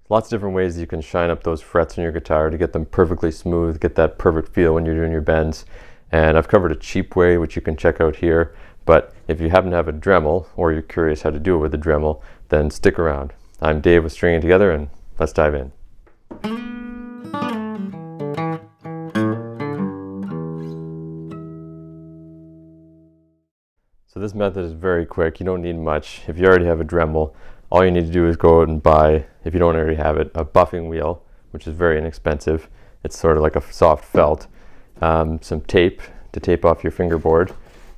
Lots of different ways you can shine up those frets on your guitar to get them perfectly smooth, get that perfect feel when you're doing your bends. And I've covered a cheap way, which you can check out here. But if you happen to have a Dremel, or you're curious how to do it with a Dremel, then stick around. I'm Dave with Stringing Together, and let's dive in. So this method is very quick. You don't need much. If you already have a Dremel, all you need to do is go out and buy, if you don't already have it, a buffing wheel, which is very inexpensive. It's sort of like a soft felt. Some tape to tape off your fingerboard,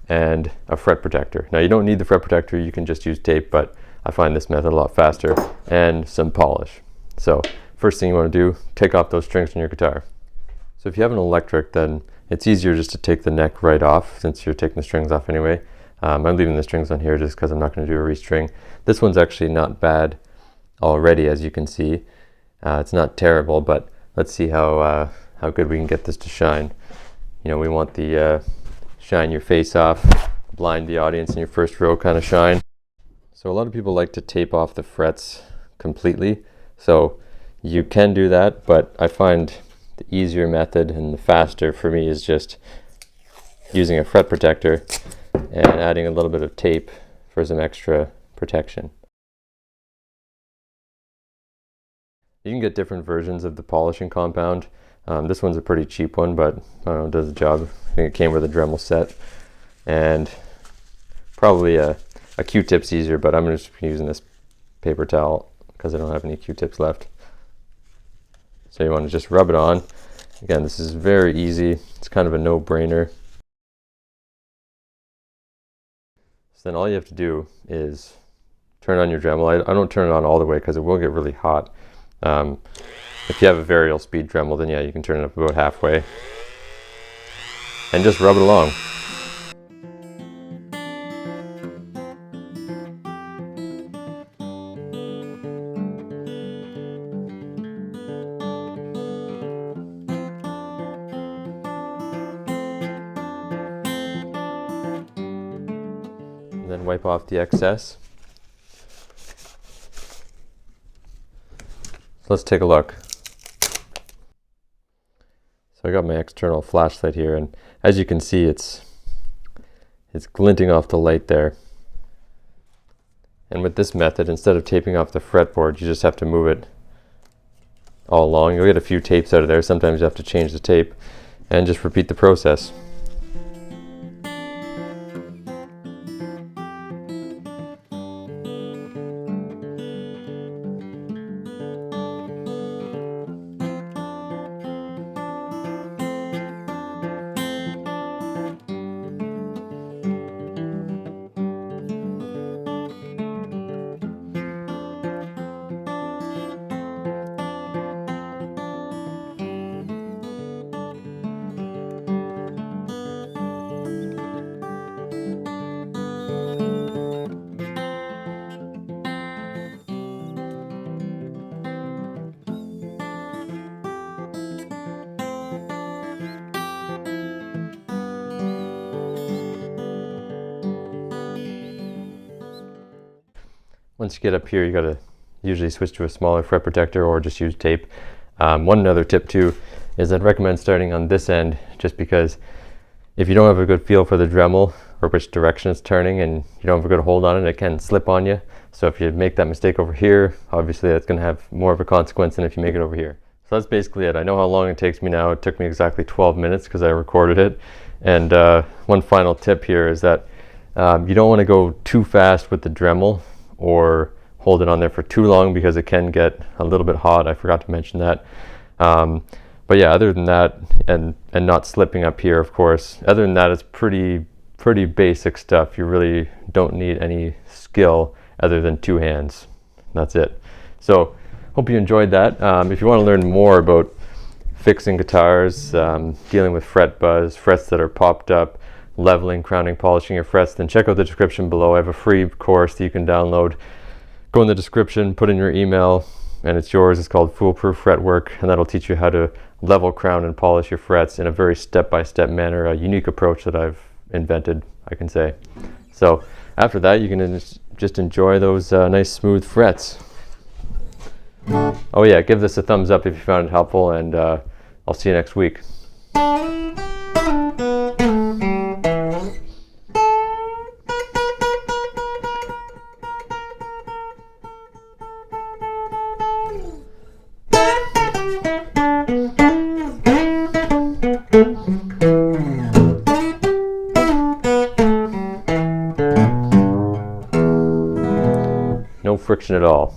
and a fret protector. Now you don't need the fret protector, you can just use tape, but I find this method a lot faster, and some polish. So first thing you want to do, take off those strings on your guitar. So if you have an electric, then it's easier just to take the neck right off, since you're taking the strings off anyway. I'm leaving the strings on here just because I'm not going to do a restring. This one's actually not bad already, as you can see. It's not terrible, but let's see how good we can get this to shine. You know, we want the shine your face off, blind the audience in your first row kind of shine. So a lot of people like to tape off the frets completely. So you can do that, but I find the easier method and the faster for me is just using a fret protector and adding a little bit of tape for some extra protection. You can get different versions of the polishing compound. This one's a pretty cheap one, but I don't know, it does the job. I think it came with a Dremel set, and probably a Q-tip's easier, but I'm just using this paper towel because I don't have any Q-tips left. So you want to just rub it on. Again, this is very easy. It's kind of a no-brainer. So then all you have to do is turn on your Dremel. I don't turn it on all the way because it will get really hot. If you have a variable speed Dremel, then yeah, you can turn it up about halfway and just rub it along. And then wipe off the excess. So let's take a look. So I got my external flashlight here, and as you can see, it's glinting off the light there. And with this method, instead of taping off the fretboard, you just have to move it all along. You'll get a few tapes out of there. Sometimes you have to change the tape, and just repeat the process. Once you get up here, you gotta usually switch to a smaller fret protector or just use tape. One other tip too is I'd recommend starting on this end, just because if you don't have a good feel for the Dremel or which direction it's turning and you don't have a good hold on it, it can slip on you. So if you make that mistake over here, obviously that's gonna have more of a consequence than if you make it over here. So that's basically it. I know how long it takes me now. It took me exactly 12 minutes because I recorded it. And one final tip here is that you don't want to go too fast with the Dremel or hold it on there for too long, because it can get a little bit hot. I forgot to mention that. But yeah, other than that, and not slipping up here, of course, other than that, it's pretty basic stuff. You really don't need any skill other than two hands. That's it. So hope you enjoyed that. If you want to learn more about fixing guitars, dealing with fret buzz, frets that are popped up, leveling, crowning, polishing your frets, then check out the description below. I have a free course that you can download. Go in the description, put in your email, and it's yours. It's called Foolproof Fretwork, and that'll teach you how to level, crown, and polish your frets in a very step-by-step manner, a unique approach that I've invented, I can say. So after that, you can just enjoy those nice smooth frets. Oh yeah, give this a thumbs up if you found it helpful, and I'll see you next week. No friction at all.